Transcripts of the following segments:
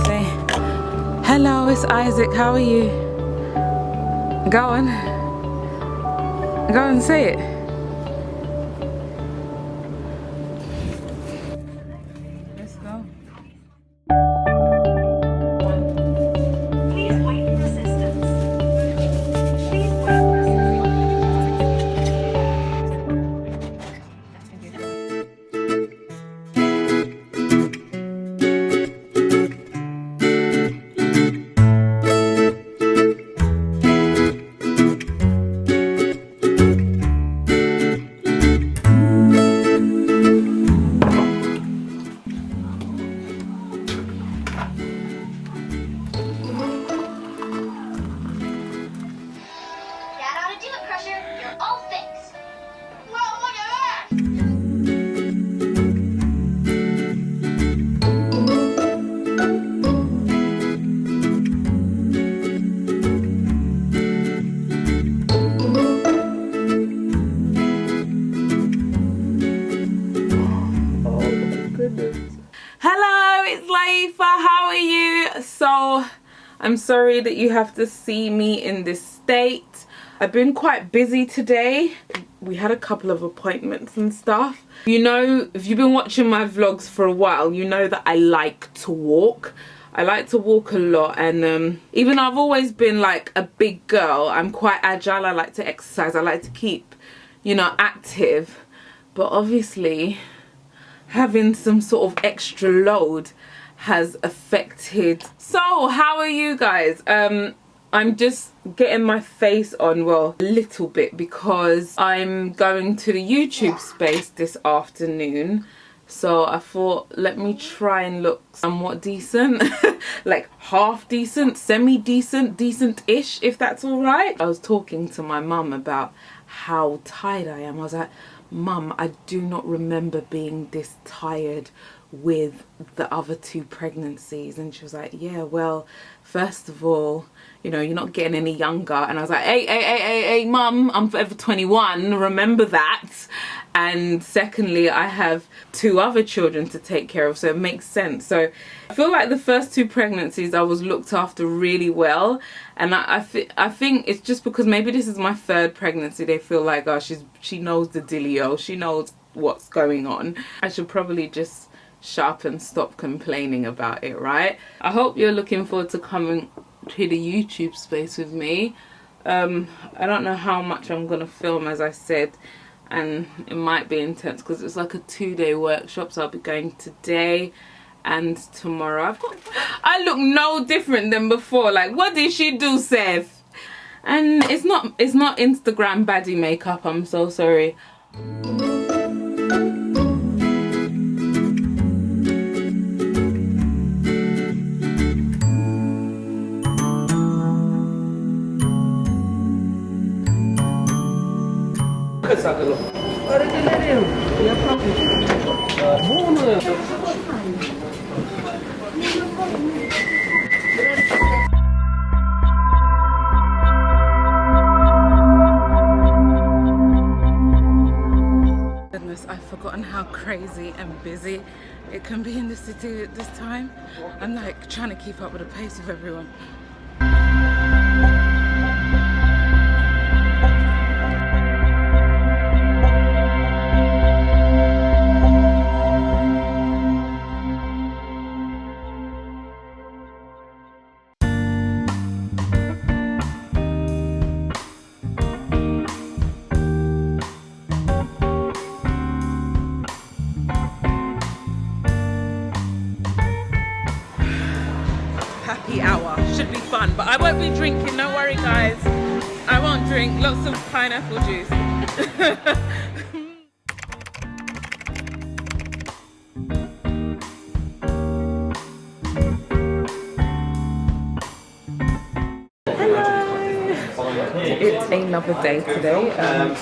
Say, hello, it's Isaac. How are you? Go on. Go and say it. Let's go. Please wait for assistance. Please wait for That ought to do it, Crusher. You're all fixed. Whoa, look at that! Hello, it's Layefa. How are you? So, I'm sorry that you have to see me in this state. I've been quite busy today. We had a couple of appointments and stuff. You know, if you've been watching my vlogs for a while, you know that I like to walk. I like to walk a lot, and even though I've always been like a big girl, I'm quite agile. I like to exercise. I like to keep, you know, active. But obviously, having some sort of extra load has affected. So how are you guys? I'm just getting my face on, well, a little bit, because I'm going to the YouTube space this afternoon. So I thought, let me try and look somewhat decent. Like half decent, semi-decent, decent-ish, if that's all right. I was talking to my mum about how tired I am. I was like, Mum, I do not remember being this tired with the other 2 pregnancies. And she was like, yeah, well, first of all, you know, you're not getting any younger. And I was like, hey, Mum, I'm forever 21, remember that. And secondly, I have 2 other children to take care of, so it makes sense. So I feel like the first 2 pregnancies I was looked after really well. And I think it's just because maybe this is my 3rd pregnancy. They feel like, oh, she knows the dealio, she knows what's going on. I should probably just shut up and stop complaining about it, right? I hope you're looking forward to coming to the YouTube space with me. I don't know how much I'm gonna film, as I said, and it might be intense because it's like a 2-day workshop. So I'll be going today and tomorrow. I look no different than before. Like, what did she do, Seth? And it's not Instagram baddie makeup. I'm so sorry. Goodness, I've forgotten how crazy and busy it can be in the city at this time. I'm like trying to keep up with the pace of everyone. Happy hour, should be fun, but I won't be drinking, don't worry guys. I won't drink, lots of pineapple juice. It's another day today.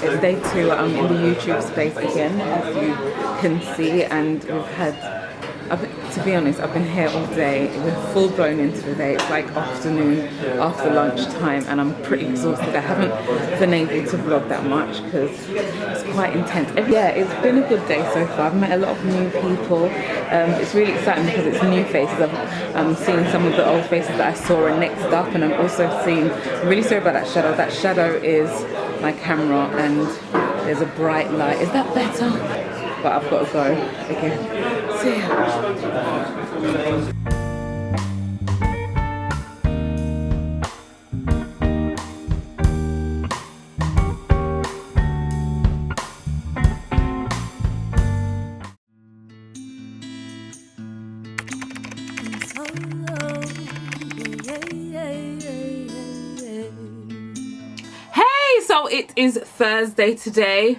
It's day 2. I'm in the YouTube space again, as you can see, and we've had, to to be honest, I've been here all day. We're full blown into the day. It's like afternoon after lunchtime and I'm pretty exhausted. I haven't been able to vlog that much because it's quite intense. Yeah, it's been a good day so far. I've met a lot of new people. It's really exciting because it's new faces. I'm seeing some of the old faces that I saw and next up, and I'm also seeing, I'm really sorry about that shadow. That shadow is my camera and there's a bright light. Is that better? But I've got to go again. See ya. So it is Thursday today.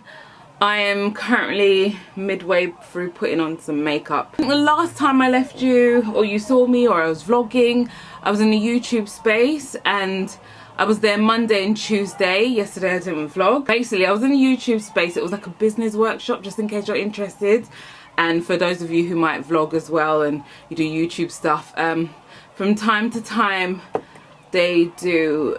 I am currently midway through putting on some makeup. The last time I left you, or you saw me, or I was vlogging, I was in the YouTube space and I was there Monday and Tuesday. Yesterday I didn't vlog. Basically, I was in the YouTube space. It was like a business workshop, just in case you're interested. And for those of you who might vlog as well and you do YouTube stuff, from time to time, they do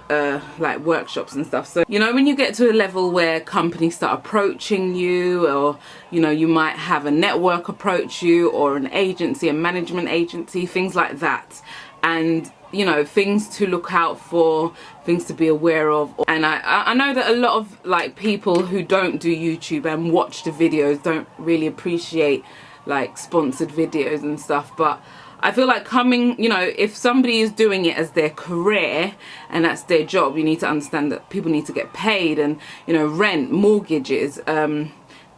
like workshops and stuff. So, you know, when you get to a level where companies start approaching you, or, you know, you might have a network approach you, or an agency, a management agency, things like that. And, you know, things to look out for, things to be aware of. And I know that a lot of like people who don't do YouTube and watch the videos don't really appreciate like sponsored videos and stuff, but I feel like coming, you know, if somebody is doing it as their career and that's their job, you need to understand that people need to get paid, and, you know, rent, mortgages,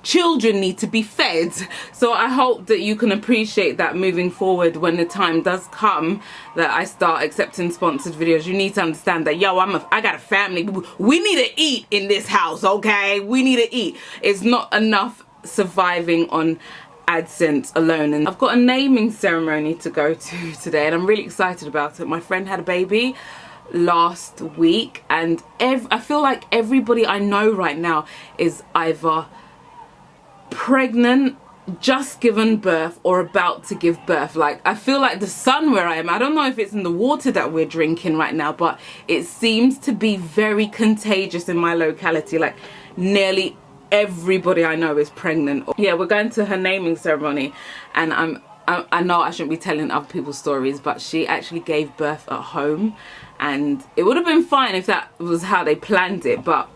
children need to be fed. So I hope that you can appreciate that moving forward. When the time does come that I start accepting sponsored videos, you need to understand that, yo, I got a family. We need to eat in this house, okay? We need to eat. It's not enough surviving on AdSense alone. And I've got a naming ceremony to go to today and I'm really excited about it. My friend had a baby last week and I feel like everybody I know right now is either pregnant, just given birth, or about to give birth. Like, I feel like the sun where I am, I don't know if it's in the water that we're drinking right now, but it seems to be very contagious in my locality. Like, nearly everybody I know is pregnant. Yeah, we're going to her naming ceremony and I know I shouldn't be telling other people's stories, but she actually gave birth at home, and it would have been fine if that was how they planned it, but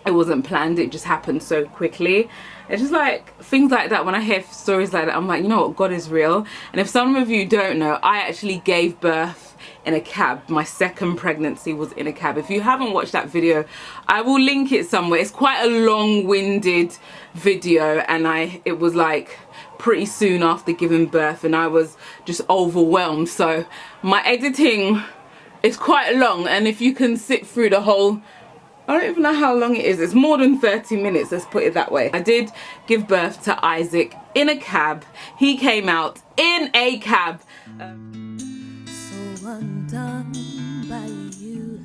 it wasn't planned. It just happened so quickly. It's just like things like that. When I hear stories like that, I'm like, you know what, God is real. And if some of you don't know, I actually gave birth in a cab. My second pregnancy was in a cab. If you haven't watched that video, I will link it somewhere. It's quite a long-winded video, and it was like pretty soon after giving birth and I was just overwhelmed. So my editing is quite long, and if you can sit through the whole, I don't even know how long it is. It's more than 30 minutes, let's put it that way. I did give birth to Isaac in a cab. He came out in a cab. So undone by you.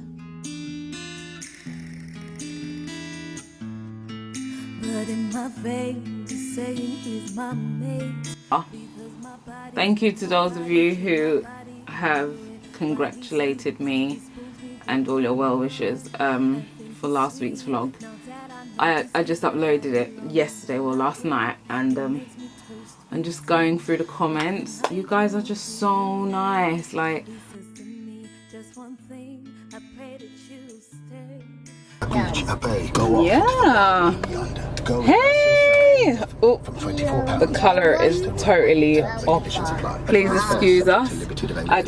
But in my veins, saying he's my mate. Thank you to those of you who have congratulated me and all your well wishes for last week's vlog. I just uploaded it yesterday, well, last night, and I'm just going through the comments. You guys are just so nice. Like, yeah. Hey! Oh, the colour is totally off. Please excuse us. I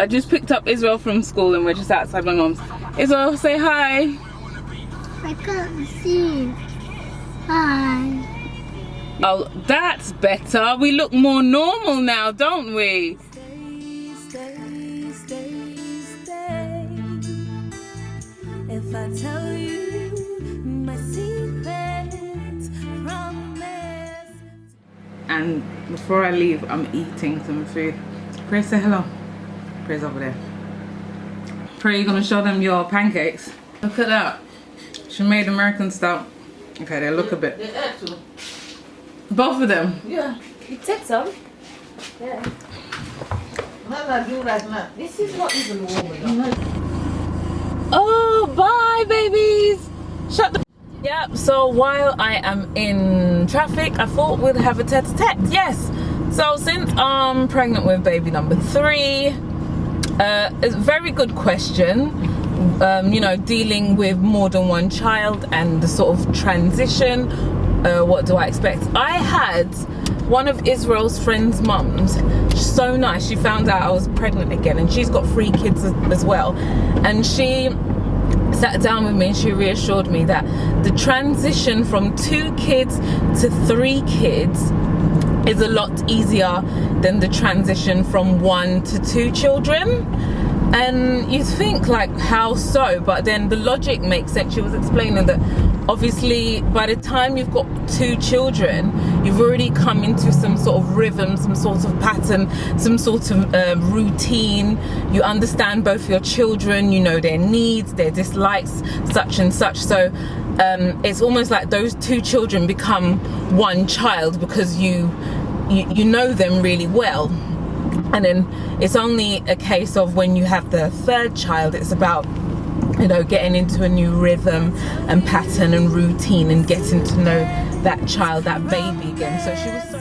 just picked up Israel from school and we're just outside my mum's. Israel, say hi. I can't see. Hi. Oh, that's better. We look more normal now, don't we? If I tell you my secret promise. And before I leave, I'm eating some food. Praise, say hello. Praise over there. Pray, you're gonna show them your pancakes. Look at that. She made American style. Okay, they look a bit. Both of them? Yeah. You take some. Yeah. This is not even warm enough. Oh, bye, babies. Shut the. Yep. So while I am in traffic, I thought we'd have a tete-a-tete. Yes. So since I'm pregnant with baby number 3, it's a very good question. You know, dealing with more than one child and the sort of transition. What do I expect? I had one of Israel's friend's mums. So nice. She found out I was pregnant again, and she's got 3 kids as well. And she sat down with me and she reassured me that the transition from 2 kids to 3 kids is a lot easier than the transition from 1 to 2 children. And you think, like, how so? But then the logic makes sense. She was explaining that obviously by the time you've got 2 children, you've already come into some sort of rhythm, some sort of pattern, some sort of routine. You understand both your children, you know their needs, their dislikes, such and such. So it's almost like those 2 children become one child because you know them really well. And then it's only a case of when you have the 3rd child, it's about, you know, getting into a new rhythm and pattern and routine and getting to know that child, that baby again. So she was so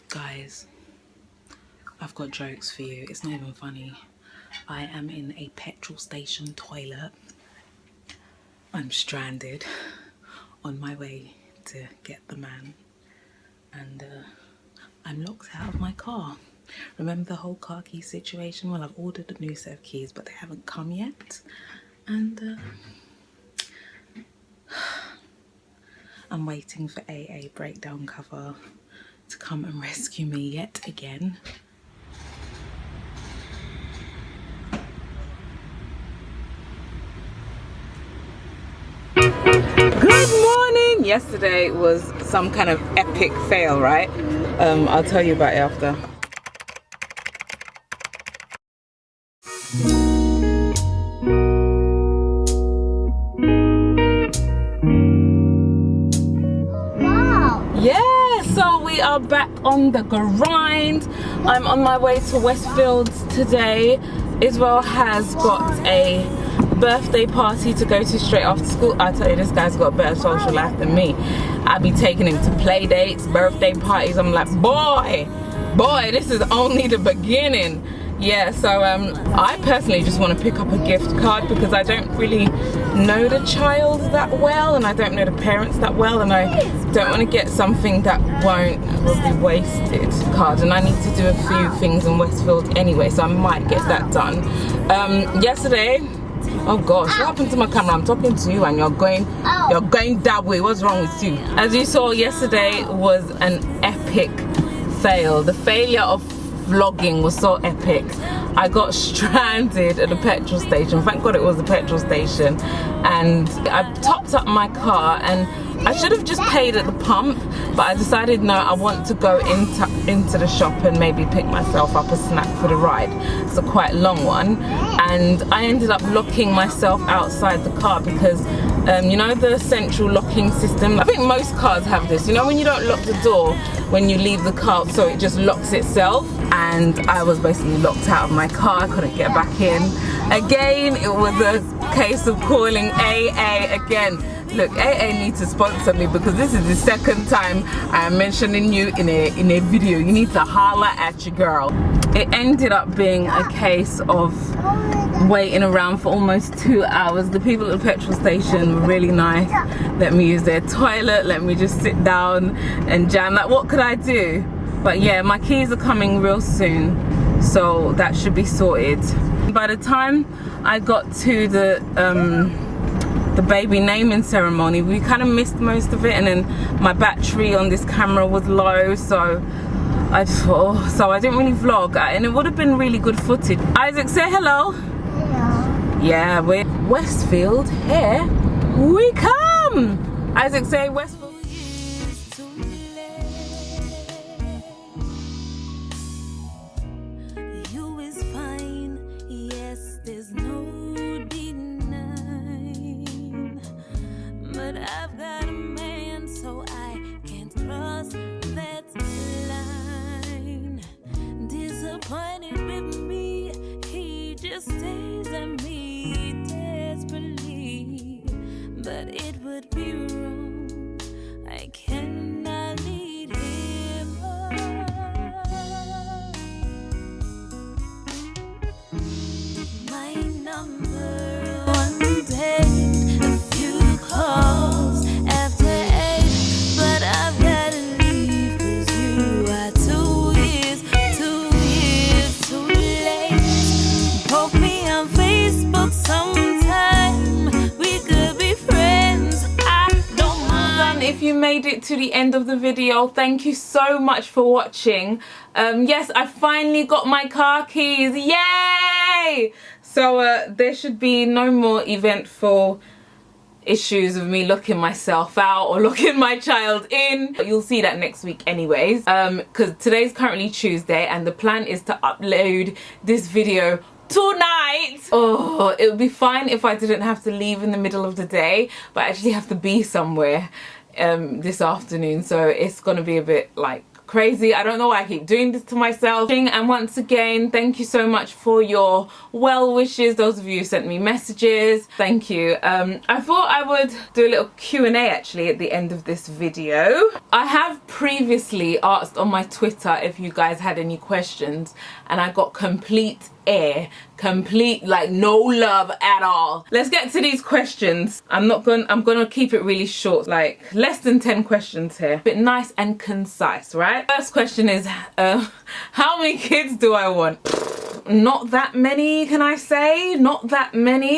Guys, I've got jokes for you. It's not even funny. I am in a petrol station toilet. I'm stranded on my way to get the man, and I'm locked out of my car. Remember the whole car key situation? Well, I've ordered a new set of keys, but they haven't come yet, and I'm waiting for AA breakdown cover to come and rescue me yet again. Good morning! Yesterday was some kind of epic fail, right? I'll tell you about it after. Wow. Yeah, so we are back on the grind. I'm on my way to Westfields today. Israel has got a birthday party to go to straight after school. I tell you, this guy's got a better social life than me. I be taking him to play dates, birthday parties. I'm like, boy, this is only the beginning. Yeah, so I personally just want to pick up a gift card because I don't really know the child that well, and I don't know the parents that well, and I don't want to get something that will be wasted card, and I need to do a few things in Westfield anyway, so I might get that done. Yesterday, oh gosh, what happened to my camera? I'm talking to you and you're going that way. What's wrong with you? As you saw, yesterday was an epic fail. The failure of vlogging was so epic. I got stranded at a petrol station. Thank God it was a petrol station, and I topped up my car, and I should have just paid at the pump, but I decided no, I want to go into the shop and maybe pick myself up a snack for the ride. It's a quite long one, and I ended up locking myself outside the car because you know the central locking system, I think most cars have this, you know, when you don't lock the door when you leave the car, so it just locks itself. And I was basically locked out of my car. I couldn't get back in. Again, it was a case of calling AA again. Look, AA needs to sponsor me because this is the 2nd time I'm mentioning you in a video. You need to holler at your girl. It ended up being a case of waiting around for almost 2 hours. The people at the petrol station were really nice. Let me use their toilet, let me just sit down and jam. Like, what could I do? But yeah, my keys are coming real soon, so that should be sorted. By the time I got to the baby naming ceremony, we kind of missed most of it, and then my battery on this camera was low, so I just thought, oh, so I didn't really vlog, and it would have been really good footage. Isaac, say hello. Hello. Yeah, we're Westfield. Here we come. Isaac, say Westfield. You is fine, yes, there's no denying. but it would be wrong. I cannot lead him on. My number one date, a few calls after 8, but I've gotta leave 'cause you are 2 years too late. Poke me on Facebook sometime, we could be friends, I don't mind. If you made it to the end of the video, thank you so much for watching. Yes, I finally got my car keys, yay! So there should be no more eventful issues of me looking myself out or looking my child in. You'll see that next week anyways, because today's currently Tuesday and the plan is to upload this video tonight. Oh, it would be fine if I didn't have to leave in the middle of the day, but I actually have to be somewhere this afternoon, so it's gonna be a bit like crazy. I don't know why I keep doing this to myself. And once again, thank you so much for your well wishes, those of you who sent me messages, thank you. I thought I would do a little Q&A actually at the end of this video. I have previously asked on my Twitter if you guys had any questions and I got complete like no love at all. Let's get to these questions. I'm gonna keep it really short, like less than 10 questions here. A bit nice and concise, right? First question is, how many kids do I want? Not that many, can I say? Not that many.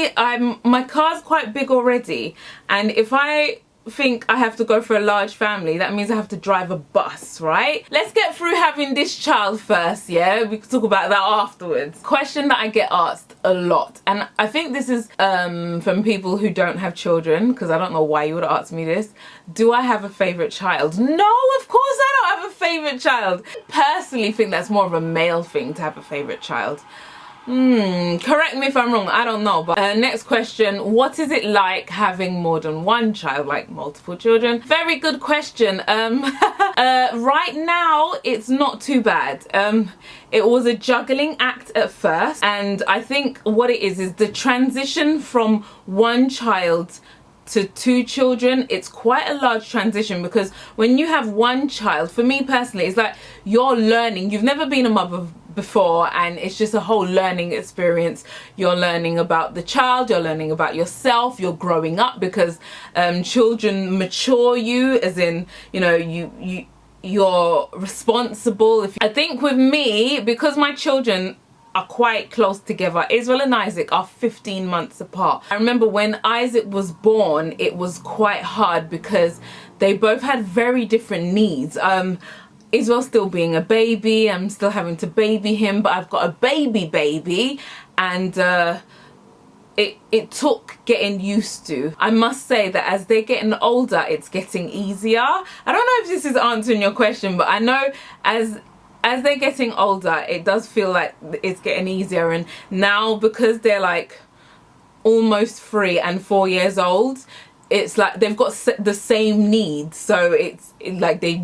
My car's quite big already, and if I think I have to go for a large family, that means I have to drive a bus, right? Let's get through having this child first, yeah? We can talk about that afterwards. Question that I get asked a lot, and I think this is from people who don't have children, because I don't know why you would ask me this. Do I have a favorite child? No, of course I don't have a favorite child. I personally think that's more of a male thing to have a favorite child. Correct me if I'm wrong, I don't know. But next question, what is it like having more than one child, like multiple children? Very good question. Right now it's not too bad. It was a juggling act at first, and I think what it is the transition from one child to 2 children. It's quite a large transition, because when you have one child, for me personally, it's like you're learning. You've never been a mother before, and it's just a whole learning experience. You're learning about the child, you're learning about yourself, you're growing up, because children mature you, as in, you know, you're responsible. I think with me, because my children are quite close together, Israel and Isaac are 15 months apart. I remember when Isaac was born, it was quite hard because they both had very different needs. Israel still being a baby, I'm still having to baby him, but I've got a baby, and it took getting used to. I must say that as they're getting older, it's getting easier. I don't know if this is answering your question, but I know as they're getting older, it does feel like it's getting easier. And now, because they're like almost 3 and 4 years old, it's like they've got the same needs, so it's like they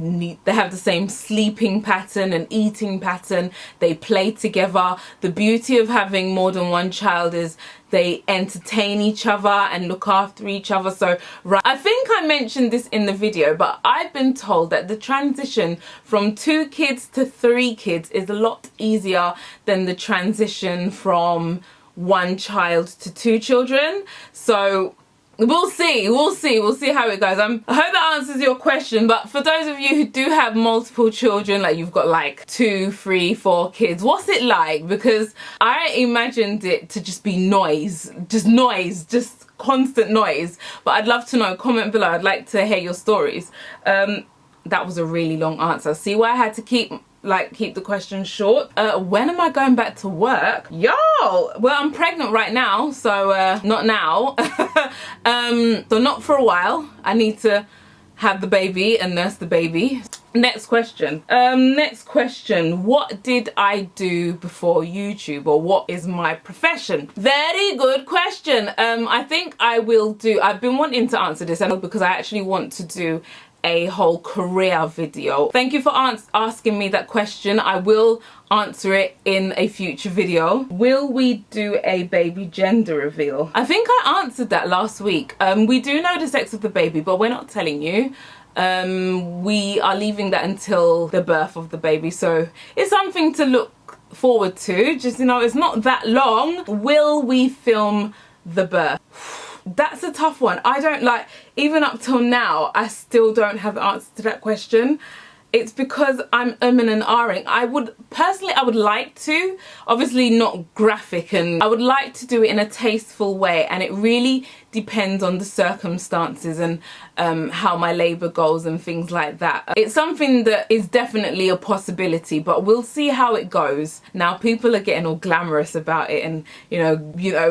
have the same sleeping pattern and eating pattern. They play together. The beauty of having more than one child is they entertain each other and look after each other. So I think I mentioned this in the video, but I've been told that the transition from 2 kids to 3 kids is a lot easier than the transition from 1 child to 2 children. So we'll see how it goes. I hope that answers your question. But for those of you who do have multiple children, like you've got like 2, 3, 4 kids, what's it like? Because I imagined it to just be noise, just constant noise. But I'd love to know. Comment below. I'd like to hear your stories. That was a really long answer. See why I had to keep the question short. When am I going back to work? Yo, well, I'm pregnant right now, so not now. So not for a while. I need to have the baby and nurse the baby. Next question. What did I do before YouTube, or what is my profession? Very good question. I think I've been wanting to answer this, and because I actually want to do a whole career video? Thank you for asking me that question. I will answer it in a future video. Will we do a baby gender reveal? I think I answered that last week. We do know the sex of the baby, but we're not telling you. We are leaving that until the birth of the baby, so it's something to look forward to. Just, you know, it's not that long. Will we film the birth? That's a tough one. I don't, like, even up till now, I still don't have the answer to that question. It's because I'm and ahhing. I would like to, obviously not graphic, and I would like to do it in a tasteful way, and it really depends on the circumstances and how my labour goes and things like that. It's something that is definitely a possibility, but we'll see how it goes. Now people are getting all glamorous about it, and you know,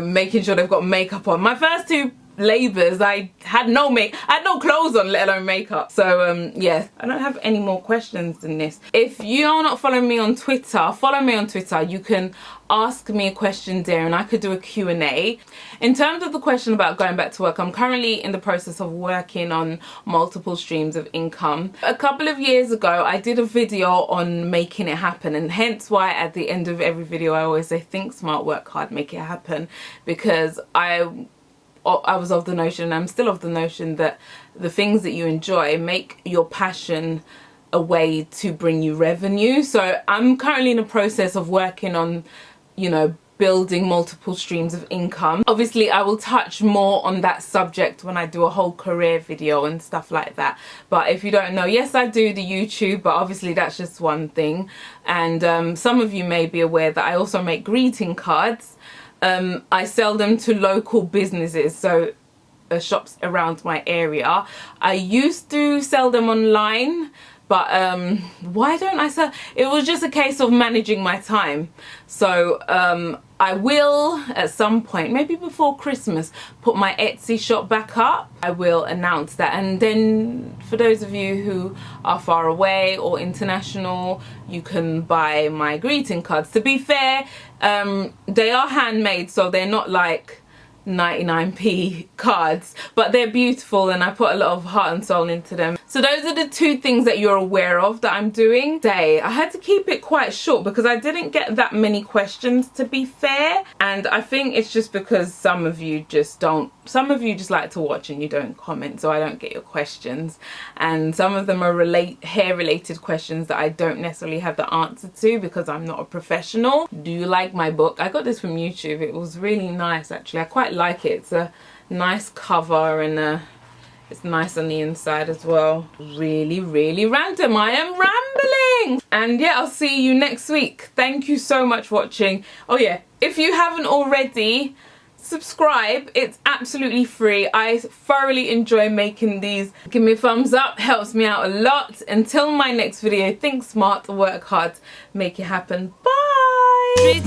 making sure they've got makeup on. My first two labours, I had no clothes on, let alone makeup. So yeah, I don't have any more questions than this. If you are not following me on Twitter, follow me on Twitter. You can ask me a question there and I could do a Q&A. In terms of the question about going back to work, I'm currently in the process of working on multiple streams of income. A couple of years ago I did a video on making it happen, and hence why at the end of every video I always say think smart, work hard, make it happen, because I was of the notion, and I'm still of the notion, that the things that you enjoy make your passion a way to bring you revenue. So I'm currently in the process of working on, you know, building multiple streams of income. Obviously I will touch more on that subject when I do a whole career video and stuff like that. But if you don't know, yes, I do the YouTube, but obviously that's just one thing. And some of you may be aware that I also make greeting cards. I sell them to local businesses, so shops around my area. I used to sell them online, but why don't I sell? It was just a case of managing my time. So I will at some point, maybe before Christmas, put my Etsy shop back up. I will announce that, and then for those of you who are far away or international, you can buy my greeting cards. To be fair, they are handmade, so they're not like 99p cards, but they're beautiful and I put a lot of heart and soul into them. So those are the two things that you're aware of that I'm doing today. I had to keep it quite short because I didn't get that many questions, to be fair, and I think it's just because some of you just like to watch and you don't comment, so I don't get your questions, and some of them are hair related questions that I don't necessarily have the answer to because I'm not a professional. Do you like my book? I got this from YouTube. It was really nice, actually. I quite like it. It's a nice cover, and it's nice on the inside as well. Really random. I am rambling, and yeah, I'll see you next week. Thank you so much for watching. Oh yeah, if you haven't already, subscribe. It's absolutely free. I thoroughly enjoy making these. Give me a thumbs up, helps me out a lot. Until my next video, think smart, work hard, make it happen. Bye.